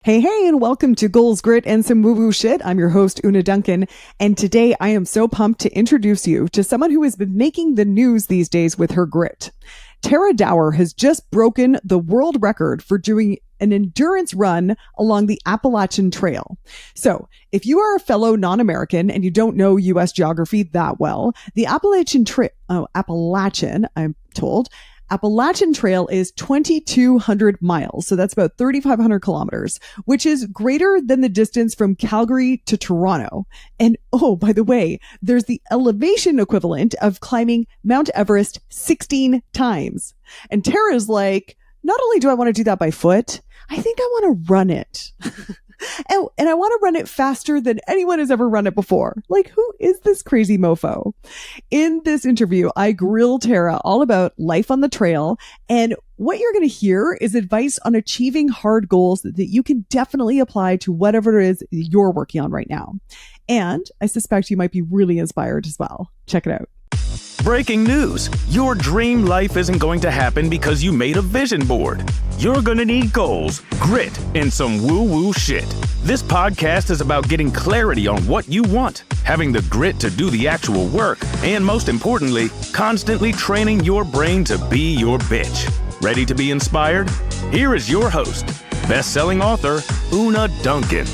Hey, and welcome to Goals, Grit, and Some Woo-Woo Shit. I'm your host, Una Duncan, and today I am so pumped to introduce you to someone who has been making the news these days with her grit. Tara Dower has just broken the world record for doing an endurance run along the Appalachian Trail. So, if you are a fellow non-American and you don't know U.S. geography that well, the Appalachian Trail is 2,200 miles. So that's about 3,500 kilometers, which is greater than the distance from Calgary to Toronto. And oh, by the way, there's the elevation equivalent of climbing Mount Everest 16 times. And Tara's like, not only do I want to do that by foot, I think I want to run it. And I want to run it faster than anyone has ever run it before. Like, who is this crazy mofo? In this interview, I grill Tara all about life on the trail. And what you're going to hear is advice on achieving hard goals that you can definitely apply to whatever it is you're working on right now. And I suspect you might be really inspired as well. Check it out. Breaking news. Your dream life isn't going to happen because you made a vision board. You're going to need goals, grit, and some woo-woo shit. This podcast is about getting clarity on what you want, having the grit to do the actual work, and most importantly, constantly training your brain to be your bitch. Ready to be inspired? Here is your host, best-selling author, Una Duncan.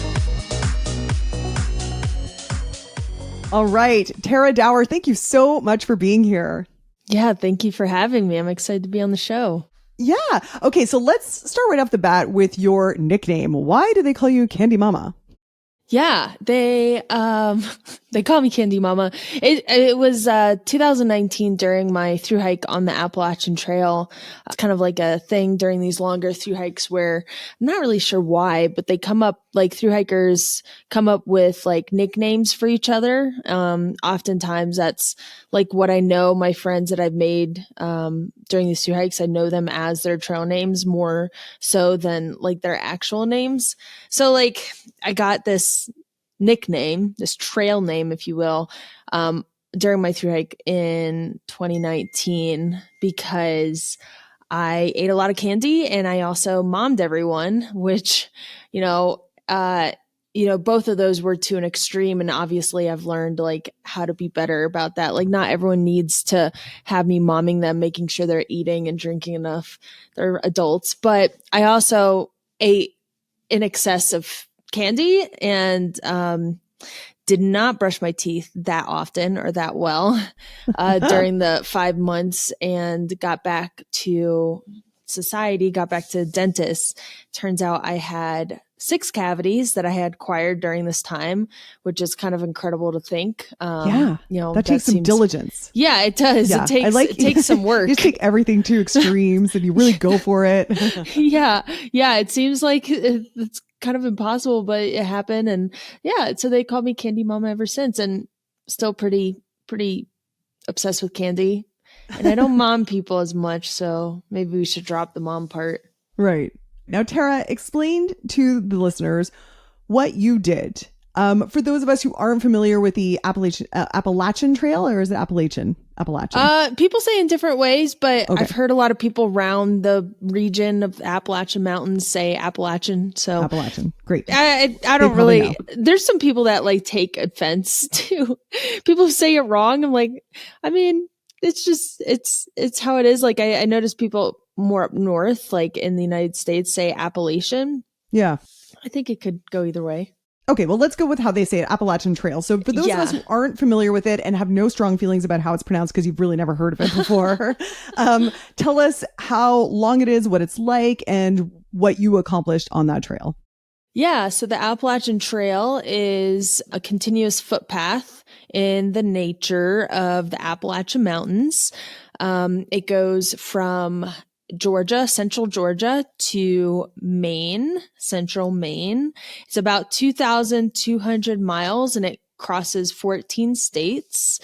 All right, Tara Dower, thank you so much for being here. Yeah, thank you for having me. I'm excited to be on the show. Yeah. Okay, so let's start right off the bat with your nickname. Why do they call you Candy Mama? Yeah, they call me Candy Mama. It was 2019 during my thru-hike on the Appalachian Trail. It's kind of like a thing during these longer thru-hikes where I'm not really sure why, but they come up, like thru-hikers come up with like nicknames for each other. Oftentimes that's like what I know my friends that I've made during these thru-hikes, I know them as their trail names more so than like their actual names. So like I got this nickname, this trail name, if you will, during my thru-hike in 2019 because I ate a lot of candy and I also mommed everyone, which, both of those were to an extreme. And obviously I've learned like how to be better about that. Like not everyone needs to have me momming them, making sure they're eating and drinking enough. They're adults, but I also ate in excess of candy and did not brush my teeth that often or that well during the 5 months and got back to society, got back to dentist. Turns out I had 6 cavities that I had acquired during this time, which is kind of incredible to think. That takes some diligence. Yeah, it does. Yeah. It takes some work. You just take everything to extremes and you really go for it. Yeah. It seems like it's kind of impossible, but it happened. And yeah, so they called me Candy Mama ever since, and still pretty obsessed with candy. And I don't mom people as much, so maybe we should drop the mom part. Right. Now, Tara, explain to the listeners what you did. For those of us who aren't familiar with the Appalachian Trail, or is it Appalachian? People say in different ways, but okay. I've heard a lot of people around the region of the Appalachian Mountains say Appalachian. So Appalachian, great. I don't really. There's some people that like take offense to people who say it wrong. I'm like, I mean, it's just it's how it is. Like I notice people more up north, like in the United States, say Appalachian. Yeah, I think it could go either way. Okay, well, let's go with how they say it, Appalachian Trail. So for those of us who aren't familiar with it and have no strong feelings about how it's pronounced because you've really never heard of it before, tell us how long it is, what it's like, and what you accomplished on that trail. Yeah, so the Appalachian Trail is a continuous footpath in the nature of the Appalachian Mountains. It goes from Georgia, central Georgia, to Maine, central Maine. It's about 2,200 miles and it crosses 14 states.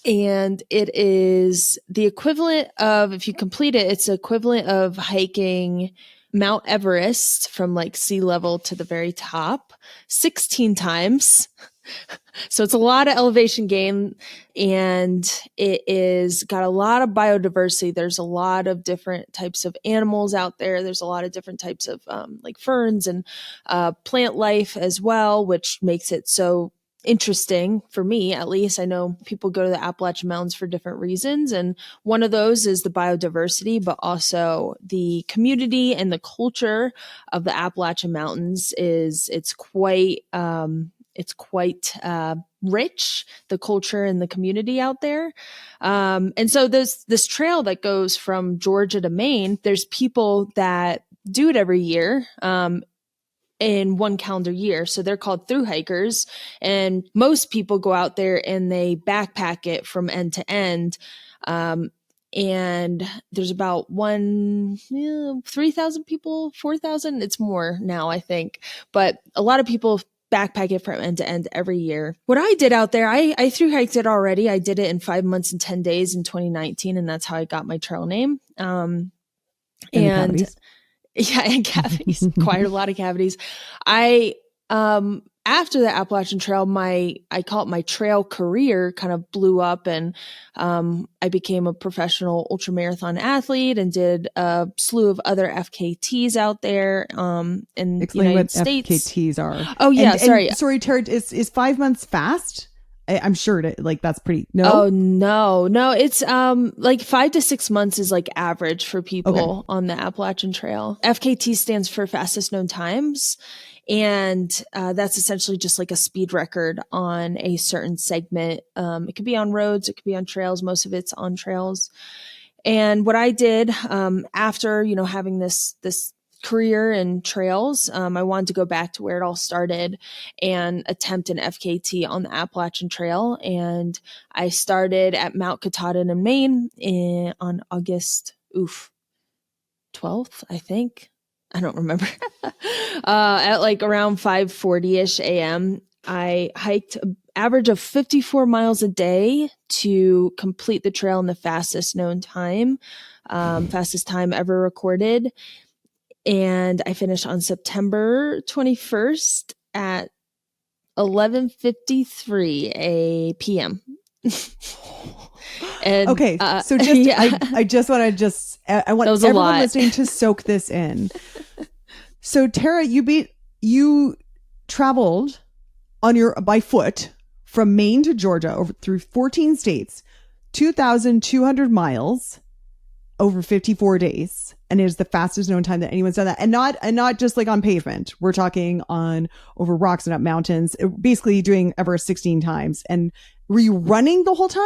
And it is the equivalent of, if you complete it, it's the equivalent of hiking Mount Everest from like sea level to the very top 16 times. So it's a lot of elevation gain, and it is got a lot of biodiversity. There's a lot of different types of animals out there. There's a lot of different types of like ferns and plant life as well, which makes it so interesting for me, at least. I know people go to the Appalachian Mountains for different reasons, and one of those is the biodiversity, but also the community and the culture of the Appalachian Mountains is it's quite rich, the culture and the community out there. And so there's this trail that goes from Georgia to Maine. There's people that do it every year. In one calendar year. So they're called thru-hikers. And most people go out there and they backpack it from end to end. And there's about 3,000 people, 4,000. It's more now, I think. But a lot of people backpack it from end to end every year. What I did out there, I thru-hiked it already. I did it in 5 months and 10 days in 2019. And that's how I got my trail name. Yeah, and cavities, quite a lot of cavities. After the Appalachian Trail, I call it my trail career kind of blew up, and I became a professional ultramarathon athlete and did a slew of other FKTs out there in the United States. FKTs are. Oh yeah, sorry, Tara, is 5 months fast? I'm sure that's pretty. No. Oh no. It's like 5 to 6 months is like average for people on the Appalachian Trail. FKT stands for fastest known times. And that's essentially just like a speed record on a certain segment. It could be on roads, it could be on trails. Most of it's on trails. And what I did after, having this career in trails, I wanted to go back to where it all started and attempt an FKT on the Appalachian Trail. And I started at Mount Katahdin in Maine on August 12th, I think. I don't remember. At like around 5:40ish a.m. I hiked an average of 54 miles a day to complete the trail in the fastest known time, fastest time ever recorded. And I finished on September 21st at 11:53 p.m. And, okay, so just yeah. I want everyone listening to soak this in. So Tara, you traveled by foot from Maine to Georgia over through 14 states, 2,200 miles over 54 days, and it is the fastest known time that anyone's done that, and not just like on pavement. We're talking on over rocks and up mountains. Basically, doing Everest 16 times. And were you running the whole time?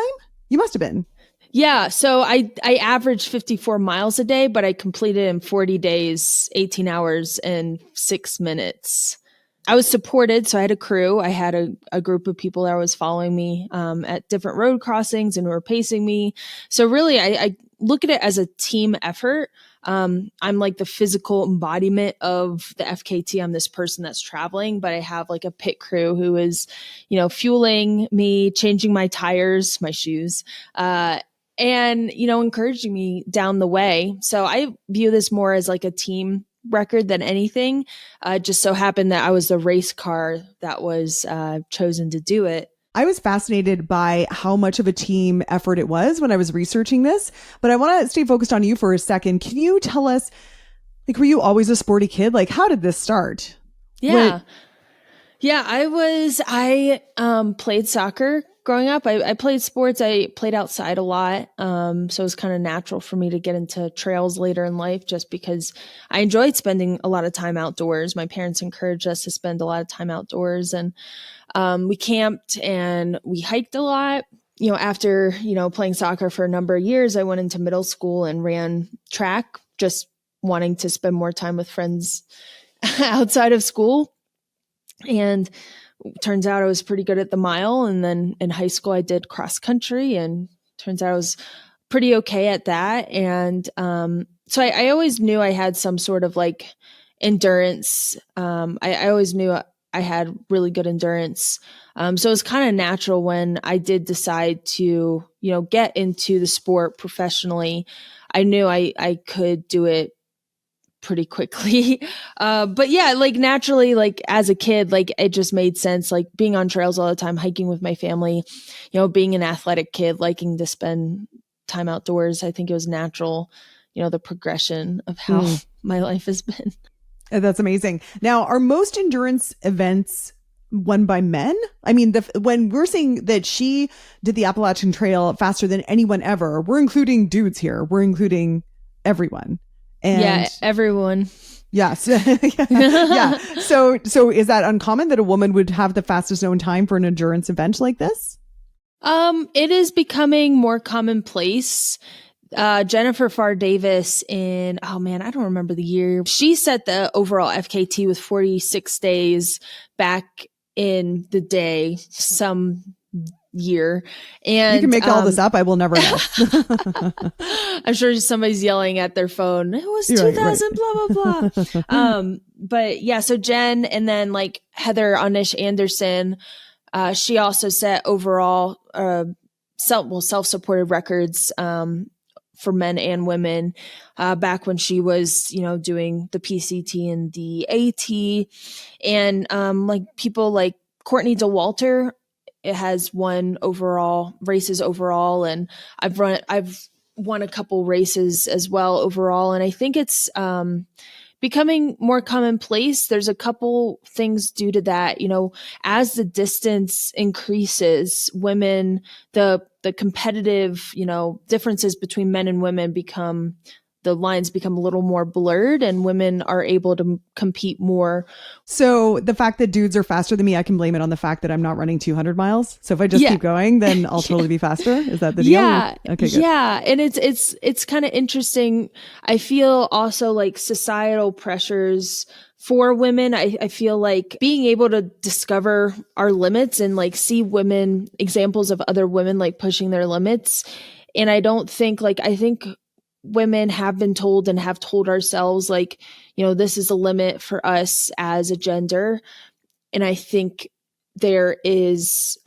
You must have been. Yeah. So I averaged 54 miles a day, but I completed in 40 days, 18 hours and 6 minutes. I was supported. So I had a crew. I had a group of people that was following me at different road crossings and were pacing me. So really, I look at it as a team effort. I'm like the physical embodiment of the FKT. I'm this person that's traveling, but I have like a pit crew who is, fueling me, changing my tires, my shoes, and, encouraging me down the way. So I view this more as like a team record than anything. Just so happened that I was the race car that was chosen to do it. I was fascinated by how much of a team effort it was when I was researching this, but I want to stay focused on you for a second. Can you tell us, were you always a sporty kid? How did this start? Yeah. I played soccer growing up. I played sports. I played outside a lot. So it was kind of natural for me to get into trails later in life just because I enjoyed spending a lot of time outdoors. My parents encouraged us to spend a lot of time outdoors, and we camped and we hiked a lot. After, playing soccer for a number of years, I went into middle school and ran track, just wanting to spend more time with friends outside of school. And turns out I was pretty good at the mile. And then in high school, I did cross country, and turns out I was pretty okay at that. And so I always knew I had some sort of like endurance. I always knew I had really good endurance. So it was kind of natural when I did decide to, get into the sport professionally. I knew I could do it pretty quickly. But yeah, like naturally, like as a kid, like it just made sense, like being on trails all the time, hiking with my family, being an athletic kid, liking to spend time outdoors. I think it was natural, the progression of how my life has been. That's amazing. Now, are most endurance events won by men? I mean, when we're saying that she did the Appalachian Trail faster than anyone ever, we're including dudes here. We're including everyone. And yeah, everyone. Yes. Yeah. So is that uncommon that a woman would have the fastest known time for an endurance event like this? It is becoming more commonplace. Jennifer Farr Davis I don't remember the year. She set the overall FKT with 46 days back in the day, some year. And you can make all this up. I will never know. I'm sure somebody's yelling at their phone. It was 2000, right. Blah, blah, blah. But yeah, so Jen and then like Heather Onish Anderson, she also set overall, self-supported records, for men and women, back when she was, doing the PCT and the AT, and, like people like Courtney DeWalter, it has won races overall. And I've won a couple races as well overall. And I think it's, becoming more commonplace. There's a couple things due to that. As the distance increases, women, the competitive, differences between men and women the lines become a little more blurred, and women are able to compete more. So the fact that dudes are faster than me, I can blame it on the fact that I'm not running 200 miles. So if I just keep going, then I'll totally be faster. Is that the deal? Yeah. Okay, good. Yeah. And it's kind of interesting. I feel also like societal pressures for women. I feel like being able to discover our limits and like see examples of other women like pushing their limits. And I think women have been told and have told ourselves like, this is a limit for us as a gender. And I think there is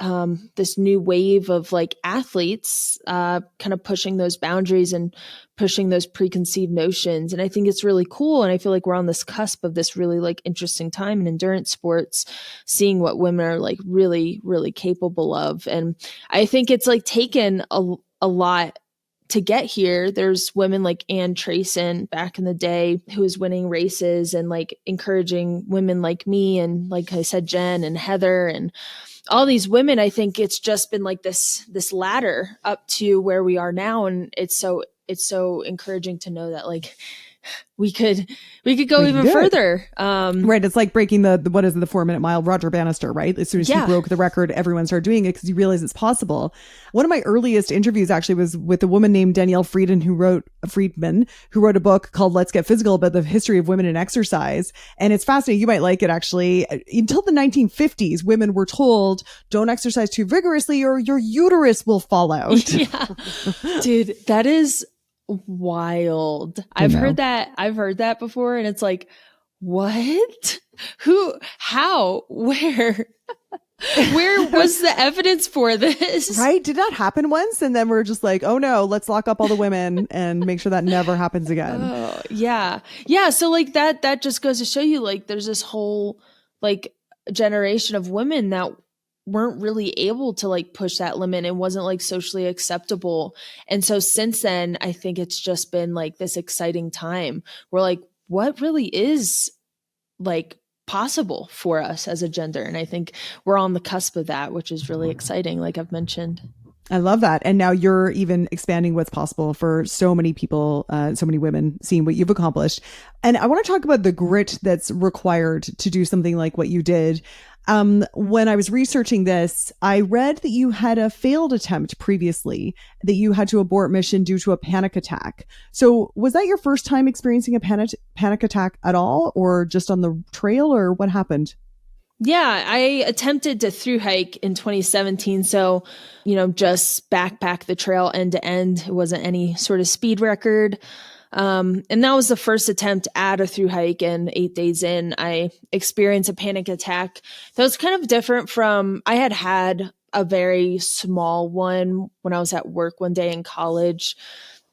this new wave of like athletes kind of pushing those boundaries and pushing those preconceived notions. And I think it's really cool. And I feel like we're on this cusp of this really like interesting time in endurance sports, seeing what women are like really, really capable of. And I think it's like taken a lot to get here. There's women like Ann Trayson back in the day who was winning races and like encouraging women like me. And like I said, Jen and Heather and all these women. I think it's just been like this ladder up to where we are now. And it's so encouraging to know that like we could go even further. Right. It's like breaking the 4-minute mile, Roger Bannister, right? As soon as he broke the record, everyone started doing it because you realize it's possible. One of my earliest interviews actually was with a woman named Danielle Friedman, who wrote a book called Let's Get Physical about the history of women in exercise. And it's fascinating. You might like it actually. Until the 1950s, women were told, don't exercise too vigorously or your uterus will fall out. Yeah. Dude, that is wild. I've heard that before, and it's like, what? Who? How? Where? Where was the evidence for this? Right? Did that happen once? And then we're just like, oh no, let's lock up all the women and make sure that never happens again. Oh, yeah. Yeah. So like that just goes to show you like there's this whole like generation of women that weren't really able to like push that limit and wasn't like socially acceptable. And so since then, I think it's just been like this exciting time where like what really is like possible for us as a gender. And I think we're on the cusp of that, which is really exciting, like I've mentioned. I love that. And now you're even expanding what's possible for so many people, so many women, seeing what you've accomplished. And I want to talk about the grit that's required to do something like what you did. When I was researching this, I read that you had a failed attempt previously, that you had to abort mission due to a panic attack. So was that your first time experiencing a panic attack at all, or just on the trail, or what happened? Yeah, I attempted to thru-hike in 2017. So, just backpack the trail end to end. It wasn't any sort of speed record. And that was the first attempt at a thru-hike, and 8 days in, I experienced a panic attack. That was kind of different from, I had a very small one when I was at work one day in college,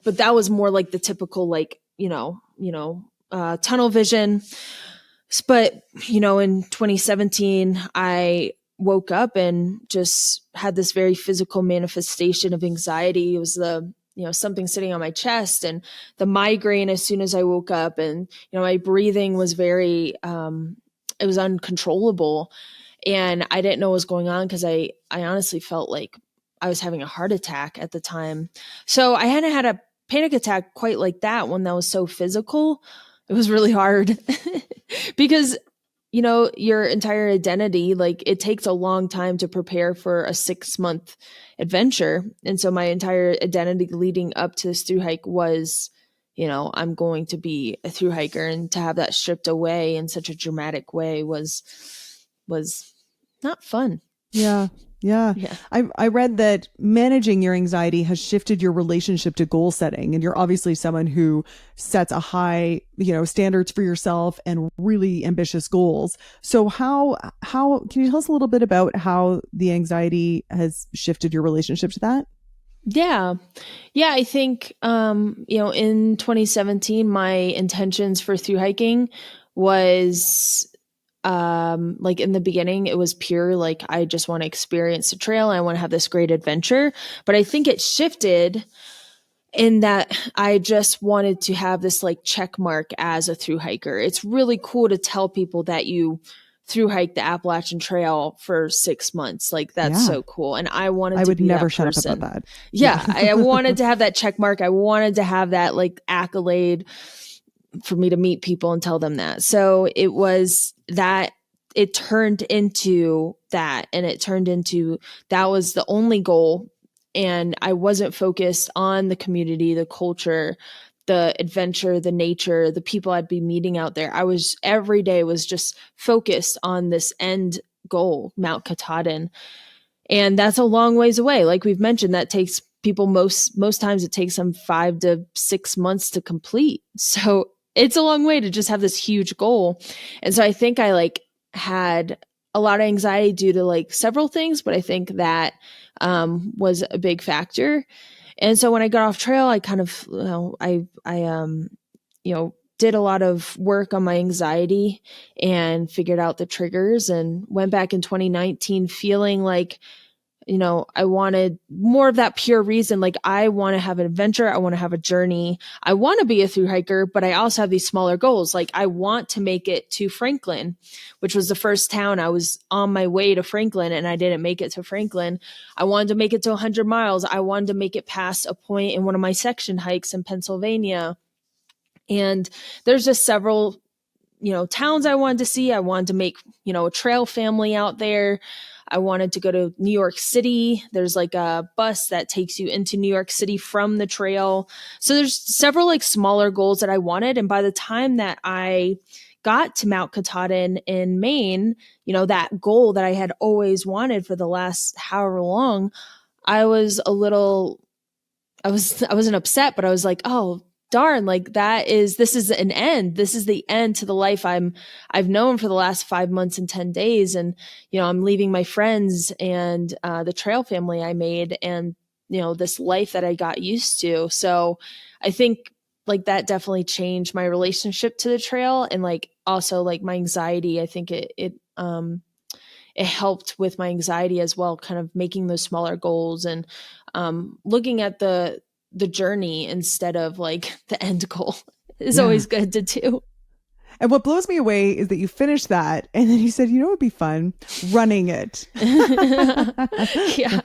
but that was more like the typical, like, tunnel vision. But, in 2017, I woke up and just had this very physical manifestation of anxiety. It was something sitting on my chest and the migraine as soon as I woke up. And, my breathing was very, it was uncontrollable. And I didn't know what was going on because I honestly felt like I was having a heart attack at the time. So I hadn't had a panic attack quite like that, one that was so physical. It was really hard because, your entire identity, like it takes a long time to prepare for a 6-month adventure. And so my entire identity leading up to this thru hike was, I'm going to be a thru hiker, and to have that stripped away in such a dramatic way was not fun. Yeah. I read that managing your anxiety has shifted your relationship to goal setting. And you're obviously someone who sets a high, standards for yourself and really ambitious goals. So how can you tell us a little bit about how the anxiety has shifted your relationship to that? Yeah. I think, in 2017, my intentions for thru hiking was, like in the beginning, it was pure, like, I just want to experience the trail. I want to have this great adventure. But I think it shifted in that I just wanted to have this like check mark as a thru hiker. It's really cool to tell people that you thru hike the Appalachian Trail for 6 months. Like that's so cool. And I wanted to be never that shut person. up about that. Yeah. I wanted to have that check mark. I wanted to have that like accolade for me to meet people and tell them that. So it was that it turned into that, and it turned into that was the only goal. And I wasn't focused on the community, the culture, the adventure, the nature, the people I'd be meeting out there. I was every day was just focused on this end goal, Mount Katahdin. And that's a long ways away. Like we've mentioned, that takes people most times it takes them 5 to 6 months to complete. So it's a long way to just have this huge goal. And so I think I like had a lot of anxiety due to like several things, but I think that was a big factor. And so when I got off trail, I kind of, did a lot of work on my anxiety and figured out the triggers, and went back in 2019 feeling like, I wanted more of that pure reason. Like I want to have an adventure. I want to have a journey. I want to be a thru hiker, but I also have these smaller goals. Like I want to make it to Franklin, which was the first town. I was on my way to Franklin and I didn't make it to Franklin. I wanted to make it to 100 miles. I wanted to make it past a point in one of my section hikes in Pennsylvania. And there's just several, towns I wanted to see. I wanted to make, a trail family out there. I wanted to go to New York City. There's like a bus that takes you into New York City from the trail. So there's several like smaller goals that I wanted. And by the time that I got to Mount Katahdin in Maine, that goal that I had always wanted for the last however long, I wasn't upset, but I was like, oh, darn, like this is an end. This is the end to the life I've known for the last 5 months and 10 days. And, I'm leaving my friends and the trail family I made and, this life that I got used to. So I think like that definitely changed my relationship to the trail, and like also like my anxiety. I think it helped with my anxiety as well, kind of making those smaller goals and looking at the journey instead of like the end goal is always good to do. And what blows me away is that you finished that and then you said, it would be fun running it. Yeah.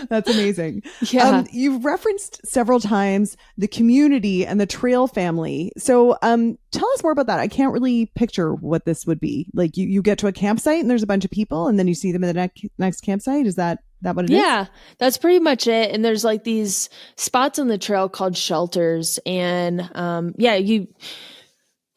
That's amazing. Yeah. You've referenced several times the community and the trail family. So tell us more about that. I can't really picture what this would be. Like you get to a campsite and there's a bunch of people and then you see them at the next campsite. Is that what it is? Yeah, that's pretty much it. And there's like these spots on the trail called shelters. And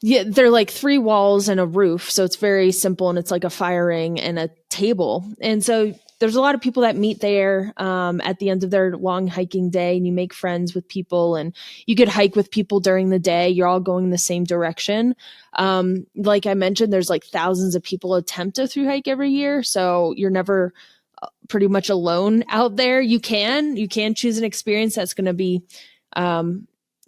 they're like 3 walls and a roof. So it's very simple, and it's like a fire ring and a table. And so there's a lot of people that meet there at the end of their long hiking day, and you make friends with people, and you could hike with people during the day. You're all going the same direction. Like I mentioned, there's like thousands of people attempt a thru hike every year. So you're never pretty much alone out there. You can choose an experience that's going to be,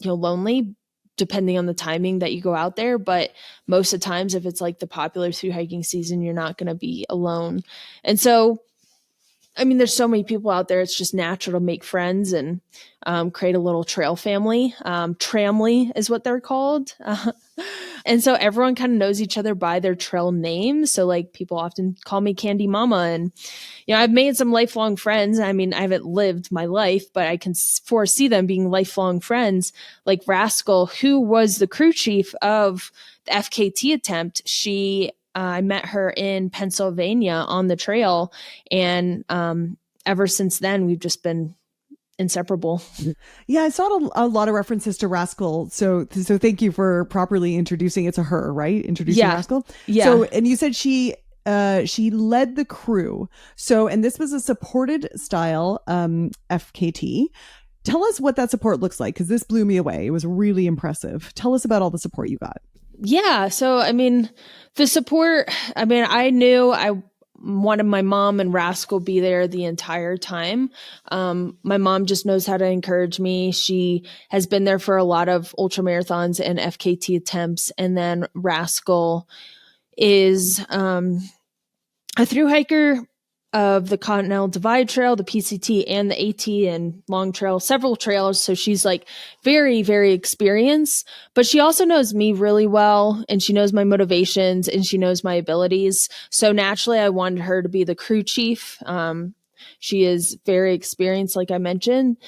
lonely depending on the timing that you go out there. But most of the times, if it's like the popular thru hiking season, you're not going to be alone. And so, I mean, there's so many people out there. It's just natural to make friends and create a little trail family. Tramly is what they're called. And so everyone kind of knows each other by their trail names. So like people often call me Candy Mama. And, you know, I've made some lifelong friends. I mean, I haven't lived my life, but I can foresee them being lifelong friends. Like Rascal, who was the crew chief of the FKT attempt. I met her in Pennsylvania on the trail. And ever since then, we've just been inseparable. Yeah, I saw a lot of references to Rascal. So thank you for properly introducing it to her, right? Introducing Rascal. Yeah. So, and you said she led the crew. So, and this was a supported style FKT. Tell us what that support looks like, because this blew me away. It was really impressive. Tell us about all the support you got. Yeah. So, I mean, the support, I mean, I knew I wanted my mom and Rascal be there the entire time. My mom just knows how to encourage me. She has been there for a lot of ultra marathons and FKT attempts. And then Rascal is a thru hiker of the Continental Divide Trail, the PCT, and the AT and Long Trail, several trails. So she's like very, very experienced, but she also knows me really well, and she knows my motivations and she knows my abilities. So naturally, I wanted her to be the crew chief. She is very experienced, like I mentioned.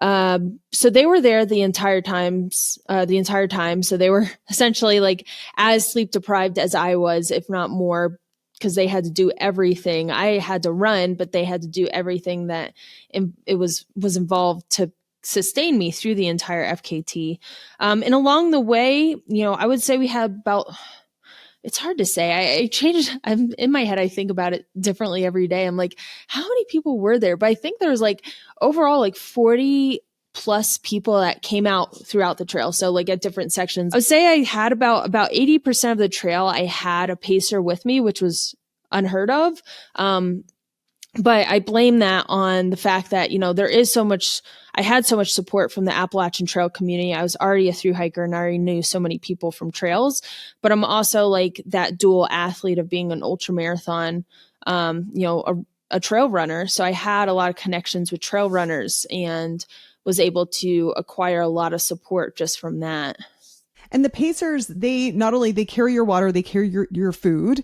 So they were there the entire time. So they were essentially like as sleep deprived as I was, if not more, because they had to do everything. I had to run, but they had to do everything that it was involved to sustain me through the entire FKT. And along the way, you know, I would say we had about, it's hard to say. I changed. I'm in my head. I think about it differently every day. I'm like, how many people were there? But I think there was like overall like 40 plus people that came out throughout the trail. So like at different sections, I would say I had about 80% of the trail. I had a pacer with me, which was unheard of. But I blame that on the fact that, you know, I had so much support from the Appalachian Trail community. I was already a thru hiker and I already knew so many people from trails, but I'm also like that dual athlete of being an ultra marathon, you know, a trail runner. So I had a lot of connections with trail runners and was able to acquire a lot of support just from that. And the pacers, they not only they carry your water, they carry your food.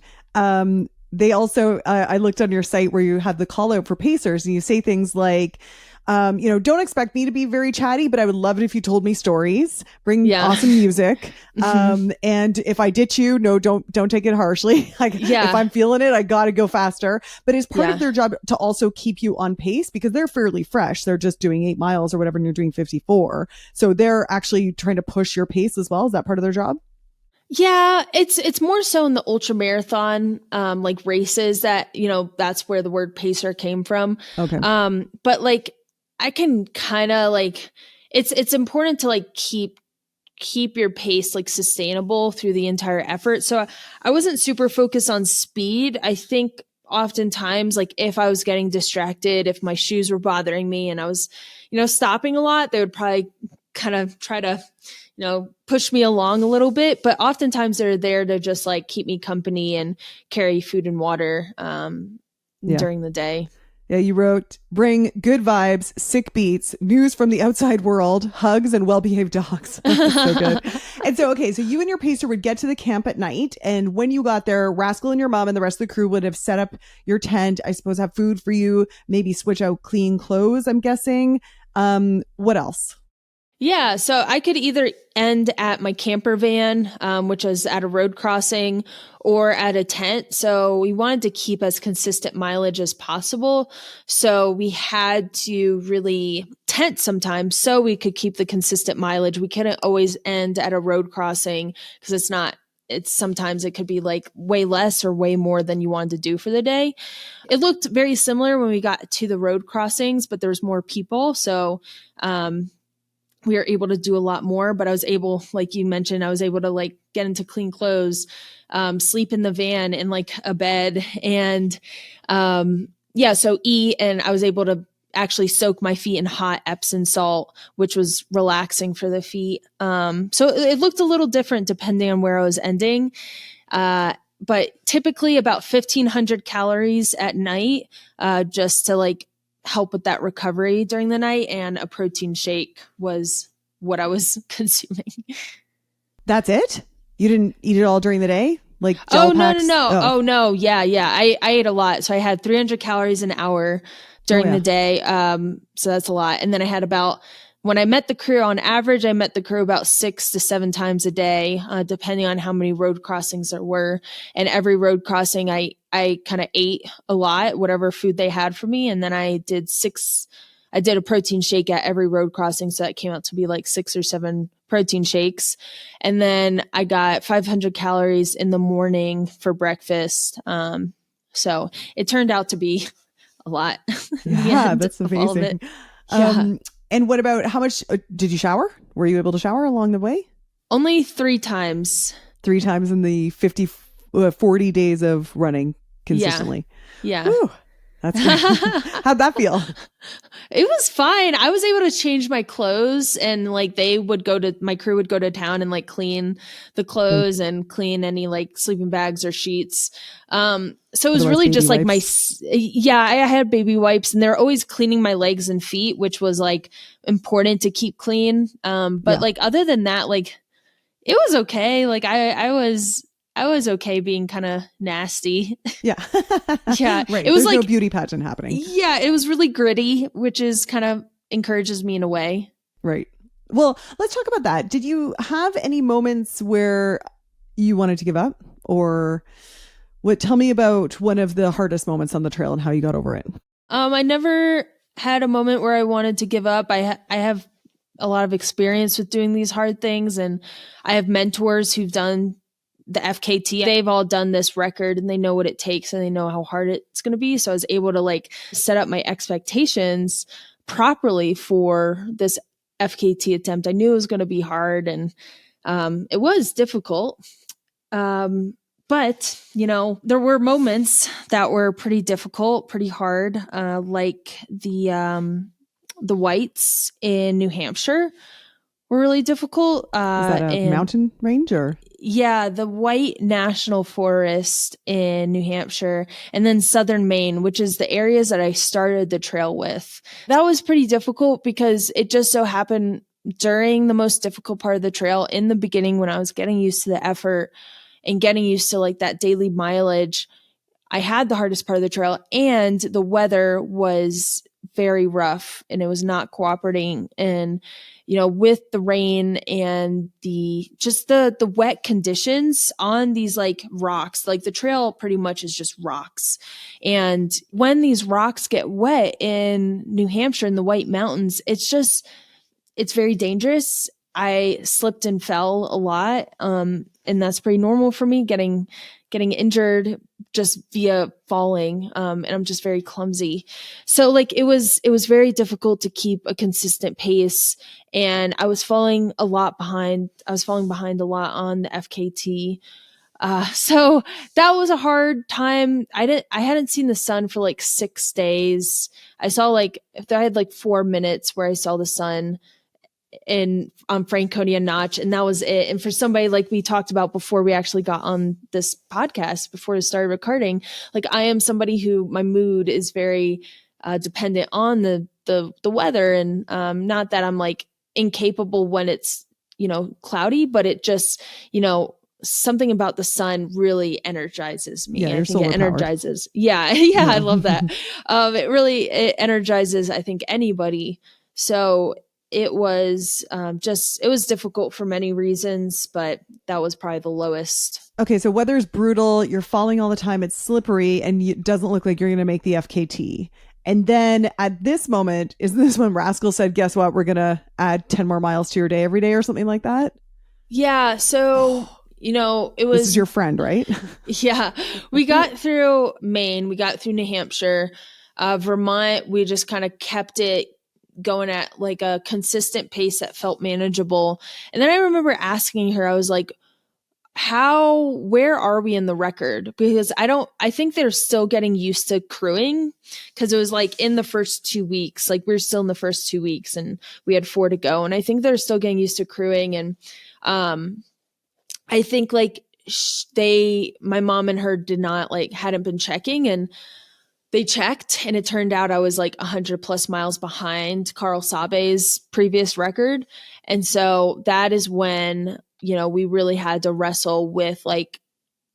They also, I looked on your site where you have the call out for pacers, and you say things like, you know, don't expect me to be very chatty, but I would love it if you told me stories, bring awesome music. And if I ditch you, no, don't take it harshly. Like if I'm feeling it, I got to go faster. But it's part of their job to also keep you on pace, because they're fairly fresh. They're just doing 8 miles or whatever, and you're doing 54. So they're actually trying to push your pace as well. Is that part of their job? Yeah, it's more so in the ultra marathon, like races that, you know, that's where the word pacer came from. Okay. But like, I can kind of like, it's important to like keep your pace like sustainable through the entire effort. So I wasn't super focused on speed. I think oftentimes, like if I was getting distracted, if my shoes were bothering me and I was, you know, stopping a lot, they would probably kind of try to, you know, push me along a little bit, but oftentimes they're there to just like keep me company and carry food and water during the day. Yeah, you wrote, bring good vibes, sick beats, news from the outside world, hugs, and well-behaved dogs. So good. And so, okay, so you and your pacer would get to the camp at night. And when you got there, Rascal and your mom and the rest of the crew would have set up your tent, I suppose have food for you, maybe switch out clean clothes, I'm guessing. What else? Yeah, so I could either end at my camper van, which was at a road crossing, or at a tent. So we wanted to keep as consistent mileage as possible. So we had to really tent sometimes so we could keep the consistent mileage. We couldn't always end at a road crossing because sometimes it could be like way less or way more than you wanted to do for the day. It looked very similar when we got to the road crossings, but there was more people. So, we were able to do a lot more, but I was able, like you mentioned, I was able to like get into clean clothes, sleep in the van in like a bed and, so eat. And I was able to actually soak my feet in hot Epsom salt, which was relaxing for the feet. So it looked a little different depending on where I was ending. But typically about 1,500 calories at night, just to like help with that recovery during the night. And a protein shake was what I was consuming. That's it? You didn't eat it all during the day? Like Oh, gel packs? no. Oh, no. Yeah. I ate a lot. So I had 300 calories an hour during the day. So that's a lot. And then I had when I met the crew, on average, I met the crew about 6 to 7 times a day, depending on how many road crossings there were. And every road crossing, I kind of ate a lot, whatever food they had for me. And then I did a protein shake at every road crossing. So that came out to be like 6 or 7 protein shakes. And then I got 500 calories in the morning for breakfast. So it turned out to be a lot. Yeah, that's amazing. Yeah. And what about how much did you shower? Were you able to shower along the way? Only 3 times. 3 times in the 40 days of running consistently. Yeah. Whew, that's how'd that feel? It was fine. I was able to change my clothes, and like my crew would go to town and like clean the clothes and clean any like sleeping bags or sheets. So it was really just like wipes. I had baby wipes, and they're always cleaning my legs and feet, which was like important to keep clean. But like other than that, like it was okay. Like I was okay being kind of nasty. Yeah. Yeah. Right. It was There's like no beauty pageant happening. Yeah. It was really gritty, which is kind of encourages me in a way. Right. Well, let's talk about that. Did you have any moments where you wanted to give up, or tell me about one of the hardest moments on the trail and how you got over it? I never had a moment where I wanted to give up. I have a lot of experience with doing these hard things, and I have mentors who've done the FKT. They've all done this record, and they know what it takes, and they know how hard it's going to be. So I was able to like set up my expectations properly for this FKT attempt. I knew it was going to be hard, and it was difficult. But, there were moments that were pretty difficult, pretty hard, like the whites in New Hampshire were really difficult. Is that a mountain range or? Yeah, the White National Forest in New Hampshire, and then southern Maine, which is the areas that I started the trail with. That was pretty difficult because it just so happened during the most difficult part of the trail in the beginning, when I was getting used to the effort and getting used to like that daily mileage, I had the hardest part of the trail, and the weather was very rough and it was not cooperating. And, with the rain and the wet conditions on these like rocks, like the trail pretty much is just rocks. And when these rocks get wet in New Hampshire in the White Mountains, it's very dangerous. I slipped and fell a lot. And that's pretty normal for me, getting injured just via falling. And I'm just very clumsy. So like it was very difficult to keep a consistent pace, and I was falling a lot behind. I was falling behind a lot on the FKT. So that was a hard time. I hadn't seen the sun for like 6 days. I had like 4 minutes where I saw the sun on Franconia Notch, and that was it. And for somebody like we talked about before we actually got on this podcast, before we started recording, like I am somebody who my mood is very dependent on the weather, and not that I'm like incapable when it's cloudy, but it just something about the sun really energizes me. Yeah, I think it energizes. Yeah, I love that. It energizes, I think, anybody. So it was it was difficult for many reasons, but that was probably the lowest. Okay, so weather's brutal. You're falling all the time. It's slippery, and it doesn't look like you're going to make the FKT. And then at this moment, isn't this when Rascal said, guess what? We're going to add 10 more miles to your day every day or something like that? Yeah. So, it was... This is your friend, right? Yeah. We got through Maine. We got through New Hampshire. Vermont, we just kind of kept it going at like a consistent pace that felt manageable. And then I remember asking her, I was like, where are we in the record? Because I think they're still getting used to crewing, because it was like in the first 2 weeks, like we're still in the first 2 weeks and we had 4 to go. And I think they're still getting used to crewing. And I think like my mom and her hadn't been checking, and they checked, and it turned out I was like 100 plus miles behind Carl Sabe's previous record. And so that is when, we really had to wrestle with like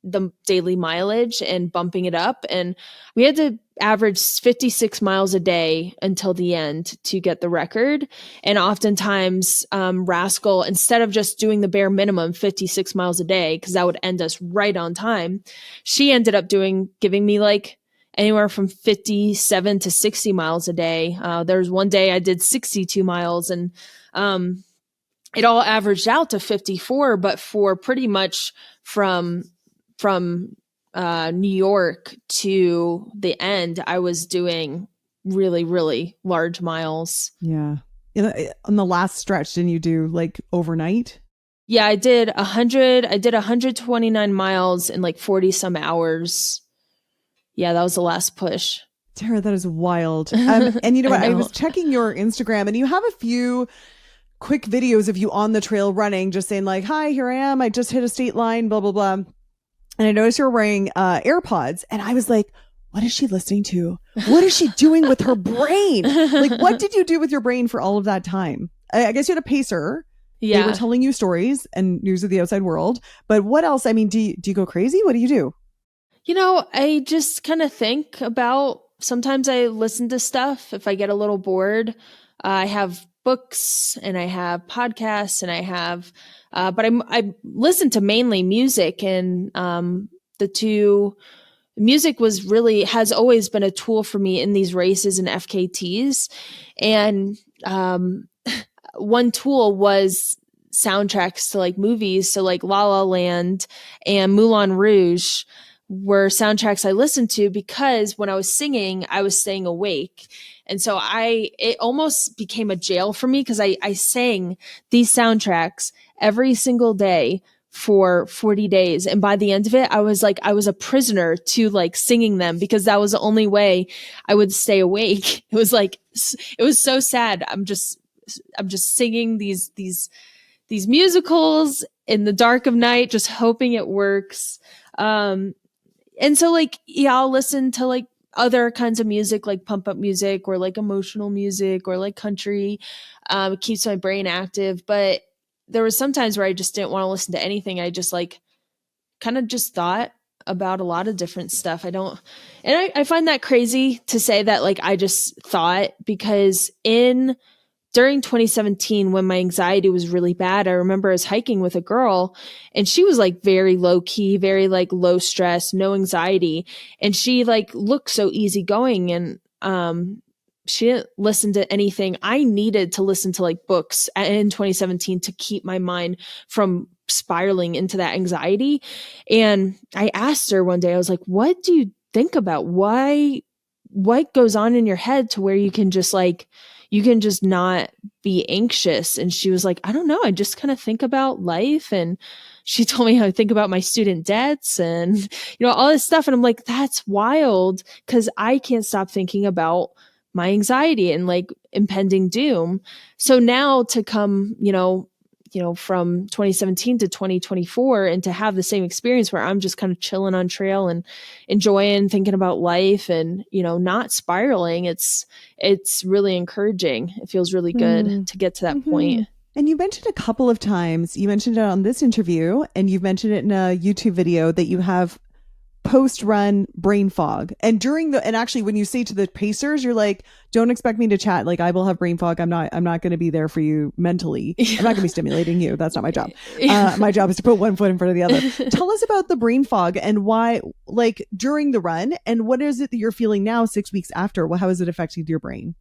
the daily mileage and bumping it up. And we had to average 56 miles a day until the end to get the record. And oftentimes, Rascal, instead of just doing the bare minimum 56 miles a day, because that would end us right on time, she ended up giving me like anywhere from 57 to 60 miles a day. There was one day I did 62 miles, and it all averaged out to 54, but for pretty much from New York to the end, I was doing really, really large miles. Yeah. On the last stretch, didn't you do like overnight? Yeah, I did 129 miles in like 40 some hours. Yeah, that was the last push. Tara, that is wild. And you know what? I was checking your Instagram, and you have a few quick videos of you on the trail running, just saying like, hi, here I am. I just hit a state line, blah, blah, blah. And I noticed you're wearing AirPods, and I was like, what is she listening to? What is she doing with her brain? Like, what did you do with your brain for all of that time? I guess you had a pacer. Yeah. They were telling you stories and news of the outside world. But what else? I mean, do you go crazy? What do you do? I just kind of think about, sometimes I listen to stuff if I get a little bored. I have books and I have podcasts and I have, but I listen to mainly music, and music has always been a tool for me in these races and FKTs. And one tool was soundtracks to like movies. So like La La Land and Moulin Rouge were soundtracks I listened to, because when I was singing, I was staying awake. And so it almost became a jail for me, because I sang these soundtracks every single day for 40 days. And by the end of it, I was a prisoner to like singing them, because that was the only way I would stay awake. It was so sad. I'm just singing these musicals in the dark of night, just hoping it works. And so like, yeah, I'll listen to like other kinds of music, like pump up music or like emotional music or like country. It keeps my brain active. But there was some times where I just didn't want to listen to anything. I just like kind of just thought about a lot of different stuff. I find that crazy to say that like I just thought, because during 2017, when my anxiety was really bad, I remember I was hiking with a girl, and she was like very low key, very like low stress, no anxiety. And she like looked so easygoing, and she didn't listen to anything. I needed to listen to like books in 2017 to keep my mind from spiraling into that anxiety. And I asked her one day, I was like, what do you think about? What goes on in your head to where you can just not be anxious? And she was like, I don't know. I just kind of think about life. And she told me how to think about my student debts and, all this stuff. And I'm like, that's wild, because I can't stop thinking about my anxiety and like impending doom. So now to come, from 2017 to 2024, and to have the same experience where I'm just kind of chilling on trail and enjoying thinking about life and, not spiraling, it's really encouraging. It feels really good to get to that point. And you mentioned a couple of times, you mentioned it on this interview, and you've mentioned it in a YouTube video, that you have post-run brain fog. And actually when you say to the pacers, you're like, don't expect me to chat. Like, I will have brain fog. I'm not going to be there for you mentally. I'm not going to be stimulating you. That's not my job. My job is to put one foot in front of the other. Tell us about the brain fog and why, like during the run, and what is it that you're feeling now 6 weeks after? How is it affecting your brain?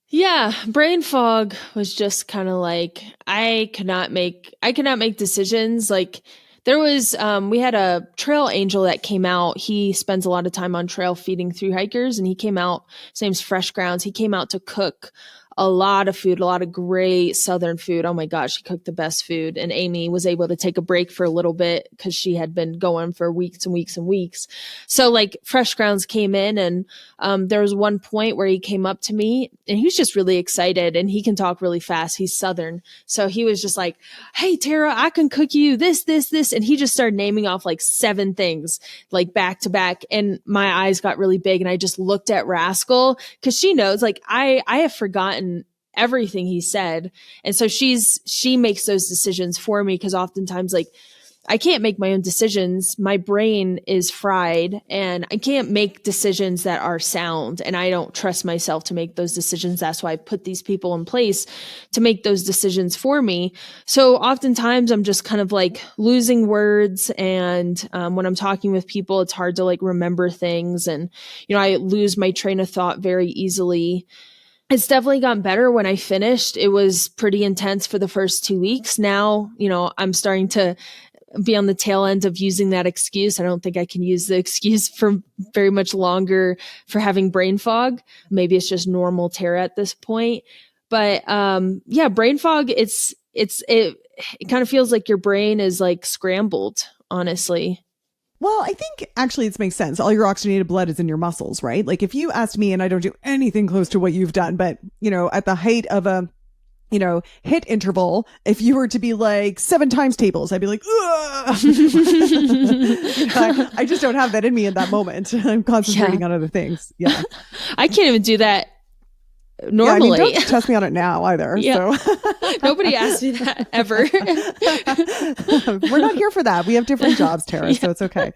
Yeah, brain fog was just kind of like, I could not make decisions. Like, there was, we had a trail angel that came out. He spends a lot of time on trail feeding thru hikers, and he came out, his name's Fresh Grounds. He came out to cook a lot of food, a lot of great Southern food. Oh my gosh, she cooked the best food. And Amy was able to take a break for a little bit because she had been going for weeks and weeks and weeks. So like Fresh Grounds came in, and there was one point where he came up to me and he was just really excited, and he can talk really fast. He's Southern. So he was just like, hey, Tara, I can cook you this, this, this. And he just started naming off like 7 things, like back to back. And my eyes got really big, and I just looked at Rascal because she knows, like, I have forgotten everything he said. And so she makes those decisions for me, because oftentimes, like, I can't make my own decisions. My brain is fried, and I can't make decisions that are sound, and I don't trust myself to make those decisions. That's why I put these people in place to make those decisions for me. So oftentimes I'm just kind of like losing words. And when I'm talking with people, it's hard to like remember things. And, I lose my train of thought very easily. It's definitely gotten better when I finished. It was pretty intense for the first 2 weeks. Now, I'm starting to be on the tail end of using that excuse. I don't think I can use the excuse for very much longer for having brain fog. Maybe it's just normal Tara at this point. But brain fog, it kind of feels like your brain is like scrambled, honestly. Well, I think actually it makes sense. All your oxygenated blood is in your muscles, right? Like if you asked me, and I don't do anything close to what you've done, but at the height of a hit interval, if you were to be like 7 times tables, I'd be like, I just don't have that in me in that moment. I'm concentrating on other things. Yeah. I can't even do that normally. Don't test me on it now either. Yeah. So. Nobody asked me that ever. We're not here for that. We have different jobs, Tara, so it's okay.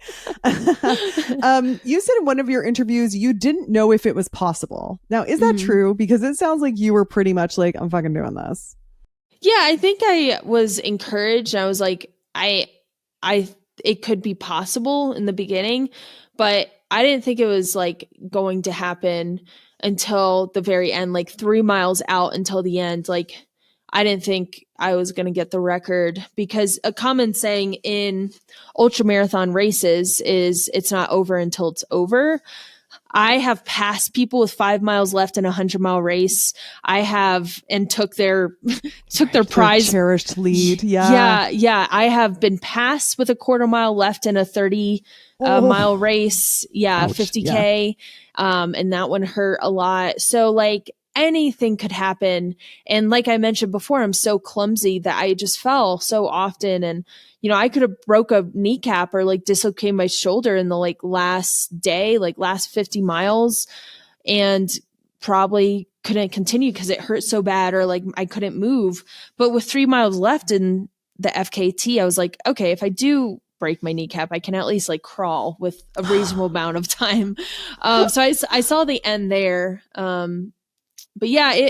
You said in one of your interviews you didn't know if it was possible. Now, is that true? Because it sounds like you were pretty much like, I'm fucking doing this. Yeah, I think I was encouraged. I was like, it could be possible in the beginning, but I didn't think it was like going to happen until the very end, like 3 miles out until the end. Like, I didn't think I was going to get the record, because a common saying in ultramarathon races is it's not over until it's over. I have passed people with 5 miles left in a 100-mile race. I have, and took their prize, cherished lead. Yeah. Yeah. I have been passed with a 1/4 mile left in a 30 mile race. Yeah. Ouch. 50K. Yeah. And that one hurt a lot. So like anything could happen. And like I mentioned before, I'm so clumsy that I just fell so often. And, I could have broke a kneecap or like dislocated my shoulder in the like last day, like last 50 miles, and probably couldn't continue because it hurt so bad, or like I couldn't move. But with 3 miles left in the FKT, I was like, okay, if I do break my kneecap, I can at least like crawl with a reasonable amount of time. So I saw the end there. But yeah,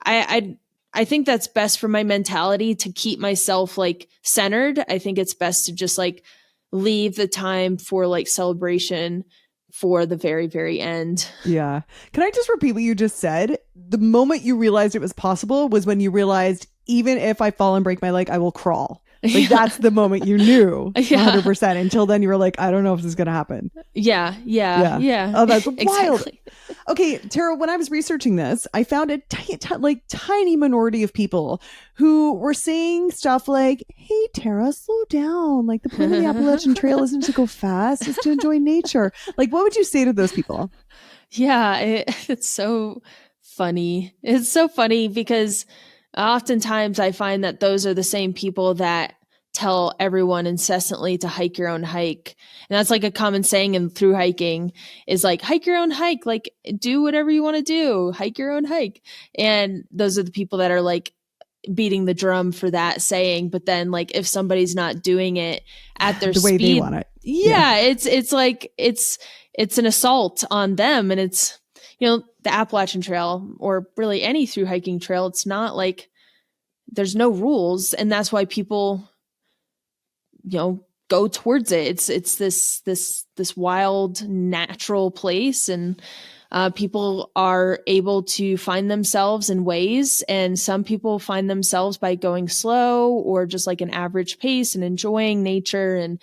I think that's best for my mentality, to keep myself like centered. I think it's best to just like leave the time for like celebration for the very, very end. Yeah. Can I just repeat what you just said? The moment you realized it was possible was when you realized, even if I fall and break my leg, I will crawl. Like that's the moment you knew 100%. Until then you were like, I don't know if this is going to happen. Yeah. Oh, that's wild. Exactly. Okay, Tara, when I was researching this, I found a tiny minority of people who were saying stuff like, hey, Tara, slow down. Like the point of the Appalachian Trail isn't to go fast, it's to enjoy nature. Like, what would you say to those people? Yeah, it's so funny. It's so funny because oftentimes I find that those are the same people that tell everyone incessantly to hike your own hike. And that's like a common saying in through hiking is like, hike your own hike, like do whatever you want to do, hike your own hike. And those are the people that are like beating the drum for that saying. But then like if somebody's not doing it at their the way speed, they want it. Yeah, it's like it's an assault on them. And it's, the Appalachian Trail, or really any through hiking trail, it's not like there's no rules. And that's why people go towards it. It's this wild, natural place, and people are able to find themselves in ways. And some people find themselves by going slow or just like an average pace and enjoying nature and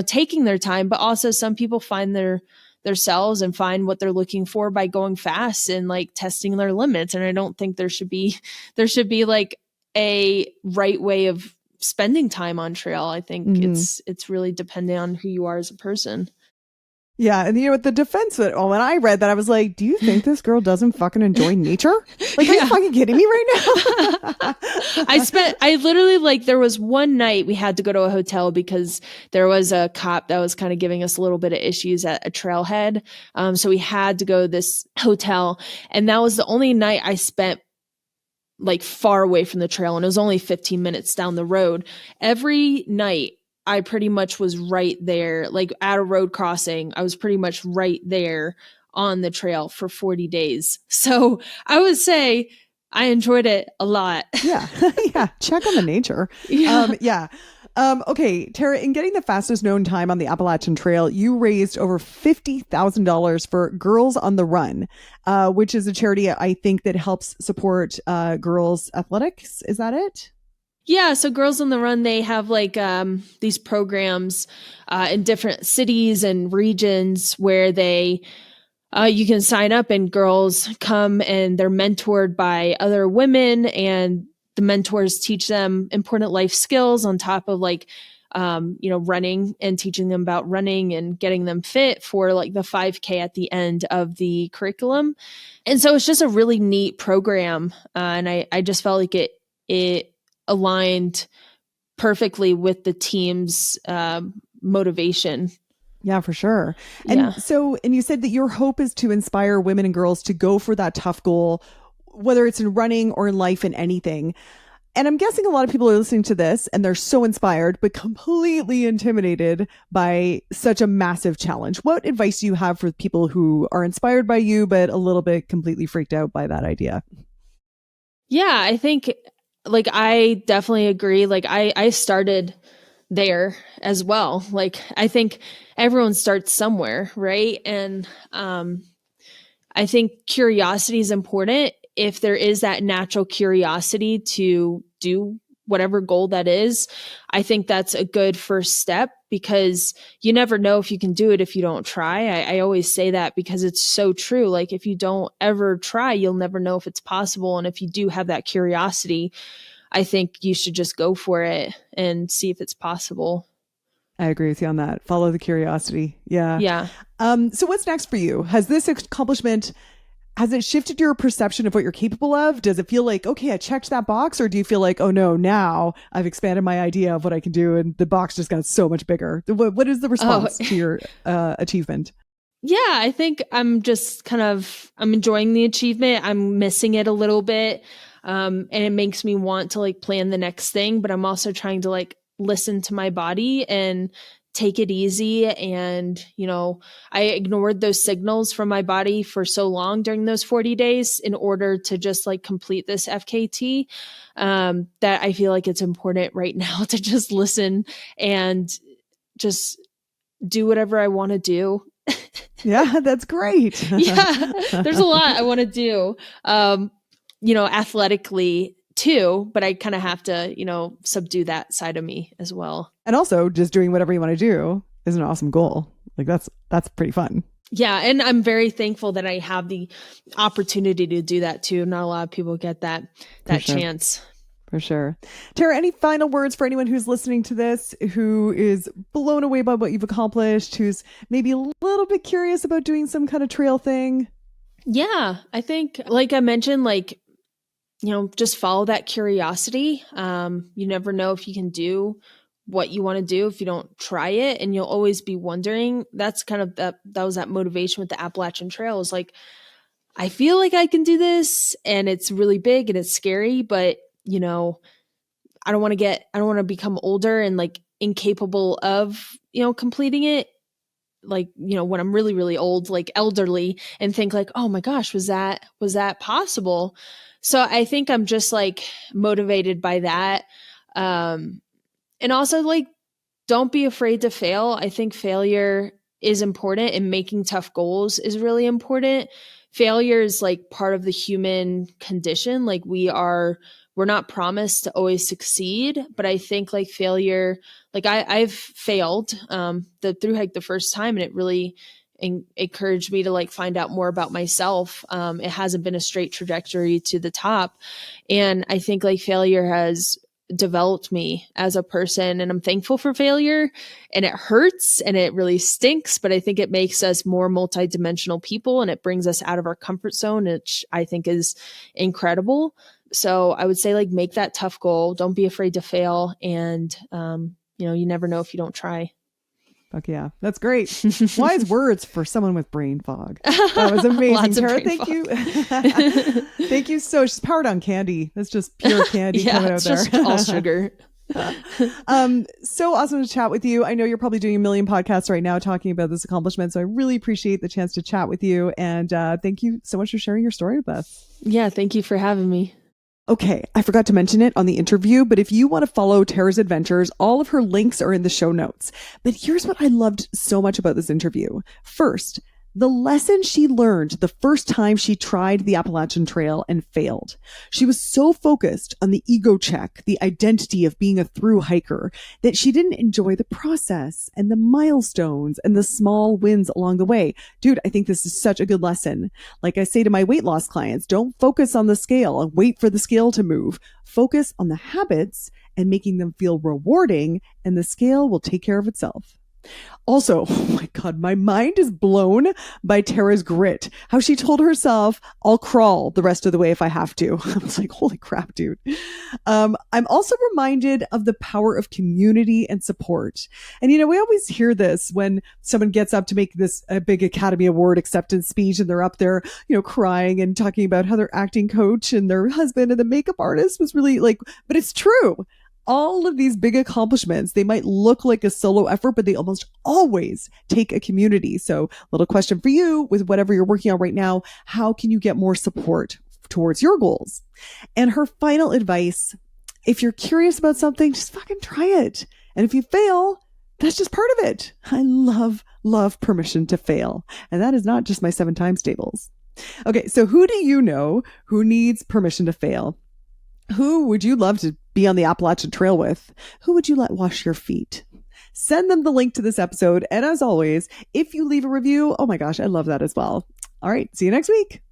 taking their time. But also some people find their themselves and find what they're looking for by going fast and like testing their limits. And I don't think there should be like a right way of spending time on trail. I think it's really dependent on who you are as a person. Yeah, and with the defense that when I read that, I was like, do you think this girl doesn't fucking enjoy nature? Like, are you fucking kidding me right now? I literally, like, there was one night we had to go to a hotel because there was a cop that was kind of giving us a little bit of issues at a trailhead. So we had to go to this hotel, and that was the only night I spent like far away from the trail, and it was only 15 minutes down the road. Every night I pretty much was right there, like at a road crossing. I was pretty much right there on the trail for 40 days. So I would say I enjoyed it a lot. Yeah. Yeah. Check on the nature. Yeah. Okay, Tara, in getting the fastest known time on the Appalachian Trail, you raised over $50,000 for Girls on the Run, which is a charity I think that helps support girls' athletics. Is that it? Yeah, so Girls on the Run, they have like these programs in different cities and regions where they you can sign up and girls come and they're mentored by other women, and the mentors teach them important life skills on top of like running and teaching them about running and getting them fit for like the 5K at the end of the curriculum. And so it's just a really neat program, and I just felt like it aligned perfectly with the team's motivation. Yeah, for sure. And and you said that your hope is to inspire women and girls to go for that tough goal, whether it's in running or in life and anything. And I'm guessing a lot of people are listening to this and they're so inspired, but completely intimidated by such a massive challenge. What advice do you have for people who are inspired by you, but a little bit completely freaked out by that idea? Yeah, I think like I definitely agree. Like I started there as well. Like I think everyone starts somewhere, right? And I think curiosity is important. If there is that natural curiosity to do whatever goal that is, I think that's a good first step, because you never know if you can do it if you don't try. I always say that because it's so true. Like if you don't ever try, you'll never know if it's possible. And if you do have that curiosity, I think you should just go for it and see if it's possible. I agree with you on that. Follow the curiosity. Yeah. Yeah. So what's next for you? Has this accomplishment, has it shifted your perception of what you're capable of? Does it feel like, okay, I checked that box? Or do you feel like, oh no, now I've expanded my idea of what I can do and the box just got so much bigger? What is the response to your achievement? Yeah, I think I'm just I'm enjoying the achievement. I'm missing it a little bit. And it makes me want to like plan the next thing, but I'm also trying to like listen to my body and take it easy. And, I ignored those signals from my body for so long during those 40 days in order to just like complete this FKT, that I feel like it's important right now to just listen and just do whatever I want to do. Yeah, that's great. Yeah, there's a lot I want to do, athletically too, but I kind of have to, subdue that side of me as well. And also just doing whatever you want to do is an awesome goal. Like that's pretty fun. Yeah. And I'm very thankful that I have the opportunity to do that too. Not a lot of people get that chance. For sure. Tara, any final words for anyone who's listening to this, who is blown away by what you've accomplished, who's maybe a little bit curious about doing some kind of trail thing? Yeah, I think, like I mentioned, like, just follow that curiosity. You never know if you can do what you want to do if you don't try it, and you'll always be wondering. That's kind of that was that motivation with the Appalachian Trail, is like, I feel like I can do this and it's really big and it's scary, but I don't want to become older and like incapable of, completing it. Like, when I'm really, really old, like elderly, and think like, oh my gosh, was that possible? So I think I'm just like motivated by that. And also like, don't be afraid to fail. I think failure is important, and making tough goals is really important. Failure is like part of the human condition. Like we're not promised to always succeed, but I think like failure, like I've failed the thru-hike the first time, and encouraged me to like find out more about myself. It hasn't been a straight trajectory to the top. And I think like failure has developed me as a person, and I'm thankful for failure, and it hurts and it really stinks, but I think it makes us more multidimensional people, and it brings us out of our comfort zone, which I think is incredible. So I would say like make that tough goal. Don't be afraid to fail. And, you never know if you don't try. Fuck yeah. That's great. Wise words for someone with brain fog. That was amazing, Tara. Thank you. Thank you so much. She's powered on candy. That's just pure candy coming out there. Just all sugar. So awesome to chat with you. I know you're probably doing a million podcasts right now talking about this accomplishment. So I really appreciate the chance to chat with you. And thank you so much for sharing your story with us. Yeah. Thank you for having me. Okay, I forgot to mention it on the interview, but if you want to follow Tara's adventures, all of her links are in the show notes. But here's what I loved so much about this interview. First, the lesson she learned the first time she tried the Appalachian Trail and failed. She was so focused on the ego check, the identity of being a thru-hiker, that she didn't enjoy the process and the milestones and the small wins along the way. Dude, I think this is such a good lesson. Like I say to my weight loss clients, don't focus on the scale and wait for the scale to move. Focus on the habits and making them feel rewarding, and the scale will take care of itself. Also, oh my God, my mind is blown by Tara's grit. How she told herself, I'll crawl the rest of the way if I have to. I was like, holy crap, dude. I'm also reminded of the power of community and support. And, we always hear this when someone gets up to make a big Academy Award acceptance speech, and they're up there, crying and talking about how their acting coach and their husband and the makeup artist was really but it's true. All of these big accomplishments, they might look like a solo effort, but they almost always take a community. So, little question for you with whatever you're working on right now, how can you get more support towards your goals? And her final advice, if you're curious about something, just fucking try it. And if you fail, that's just part of it. I love permission to fail. And that is not just my 7 times tables. Okay, so who do you know who needs permission to fail? Who would you love to be on the Appalachian Trail with? Who would you let wash your feet? Send them the link to this episode. And as always, if you leave a review, oh my gosh, I love that as well. All right, see you next week.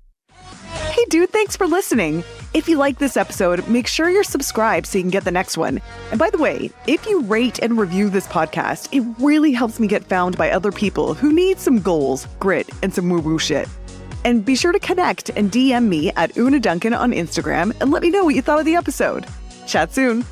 Hey dude, thanks for listening. If you like this episode, make sure you're subscribed so you can get the next one. And by the way, if you rate and review this podcast, it really helps me get found by other people who need some goals, grit, and some woo-woo shit. And be sure to connect and DM me at Una Duncan on Instagram and let me know what you thought of the episode. Chat soon.